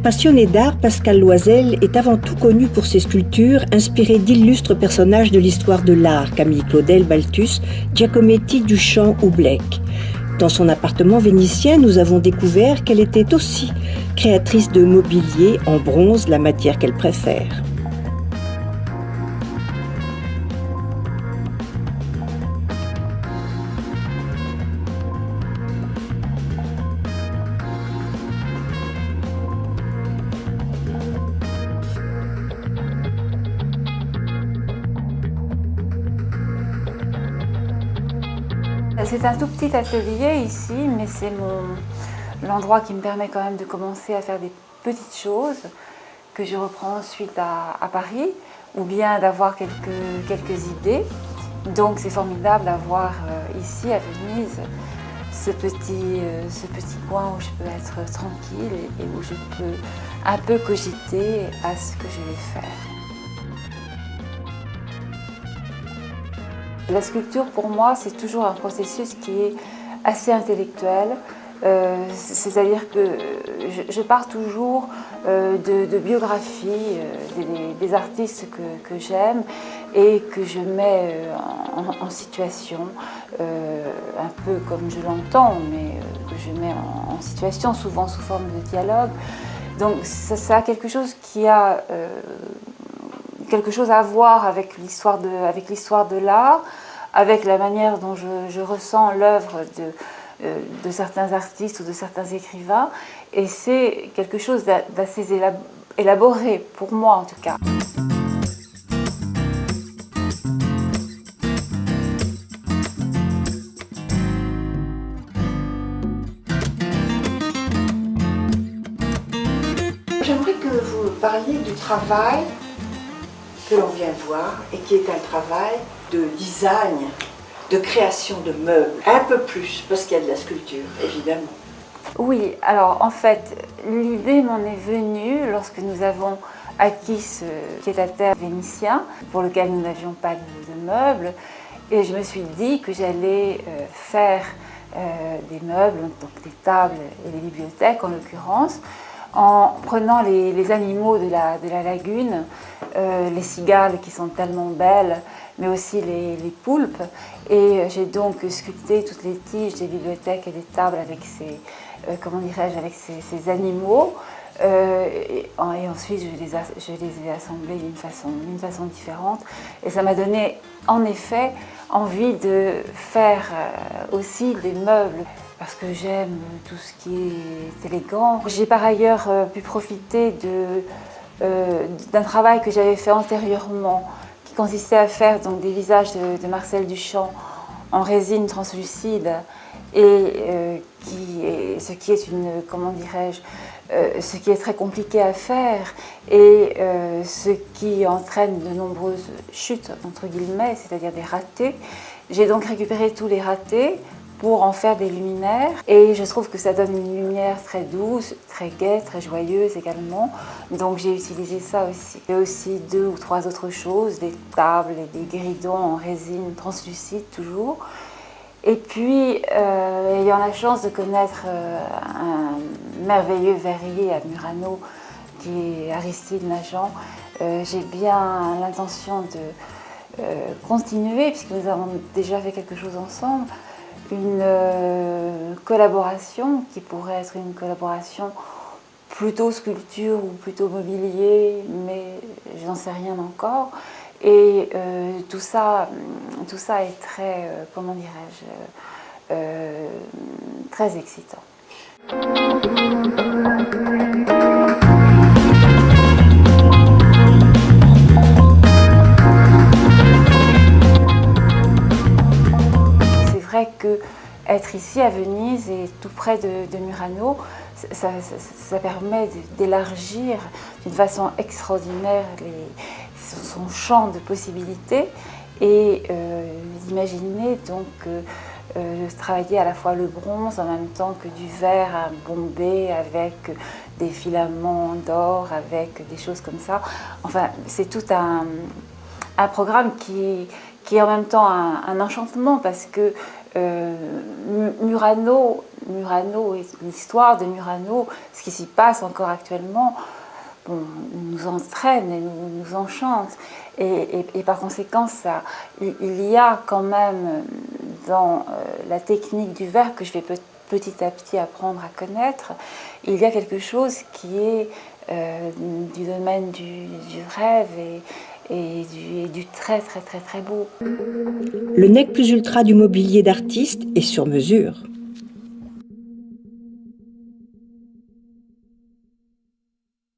Passionné d'art, Pascal Loisel est avant tout connu pour ses sculptures inspirées d'illustres personnages de l'histoire de l'art, Camille Claudel, Balthus, Giacometti, Duchamp ou Blake. Dans son appartement vénitien, nous avons découvert qu'elle était aussi créatrice de mobilier en bronze, la matière qu'elle préfère. C'est un tout petit atelier ici, mais c'est l'endroit qui me permet quand même de commencer à faire des petites choses que je reprends ensuite à Paris, ou bien d'avoir quelques idées. Donc c'est formidable d'avoir ici à Venise ce petit coin où je peux être tranquille et où je peux un peu cogiter à ce que je vais faire. La sculpture, pour moi, c'est toujours un processus qui est assez intellectuel. C'est-à-dire que je pars toujours de biographies des artistes que j'aime et que je mets en situation, un peu comme je l'entends, mais que je mets en situation, souvent sous forme de dialogue. Donc ça a quelque chose qui a quelque chose à voir avec l'histoire de l'art, avec la manière dont je ressens l'œuvre de certains artistes ou de certains écrivains. Et c'est quelque chose d'assez élaboré, pour moi en tout cas. J'aimerais que vous me parliez du travail que l'on vient voir et qui est un travail de design, de création de meubles. Un peu plus, parce qu'il y a de la sculpture, évidemment. Oui, alors en fait, l'idée m'en est venue lorsque nous avons acquis ce pied-à-terre vénitien pour lequel nous n'avions pas de meubles. Et je me suis dit que j'allais faire des meubles, donc des tables et des bibliothèques en l'occurrence, en prenant les animaux de la lagune, les cigales qui sont tellement belles, mais aussi les poulpes. Et j'ai donc sculpté toutes les tiges des bibliothèques et des tables avec avec ces animaux. Et ensuite, je les ai assemblés d'une façon différente. Et ça m'a donné, en effet, envie de faire aussi des meubles, parce que j'aime tout ce qui est élégant. J'ai par ailleurs pu profiter d'un travail que j'avais fait antérieurement, qui consistait à faire donc, des visages de Marcel Duchamp en résine translucide, et ce qui est ce qui est très compliqué à faire et ce qui entraîne de nombreuses chutes, entre guillemets, c'est-à-dire des ratés. J'ai donc récupéré tous les ratés pour en faire des luminaires, et je trouve que ça donne une lumière très douce, très gaie, très joyeuse également. Donc j'ai utilisé ça aussi. Il y a aussi 2 ou 3 autres choses, des tables et des guéridons en résine translucide toujours. Et puis, ayant la chance de connaître un merveilleux verrier à Murano, qui est Aristide Nagent, j'ai bien l'intention de continuer, puisque nous avons déjà fait quelque chose ensemble, une collaboration qui pourrait être une collaboration plutôt sculpture ou plutôt mobilier, mais je n'en sais rien encore. Et tout ça est très, comment dirais-je, très excitant. C'est vrai que être ici à Venise et tout près de Murano, ça permet d'élargir d'une façon extraordinaire son champ de possibilités et d'imaginer donc travailler à la fois le bronze en même temps que du verre bombé avec des filaments d'or, avec des choses comme ça. Enfin, c'est tout un programme qui est en même temps un enchantement, parce que Murano et l'histoire de Murano, ce qui s'y passe encore actuellement, nous entraîne et nous enchante. Et par conséquent, il y a quand même dans la technique du verre que je vais petit à petit apprendre à connaître, il y a quelque chose qui est du domaine du rêve et du très très très très beau. Le nec plus ultra du mobilier d'artiste est sur mesure.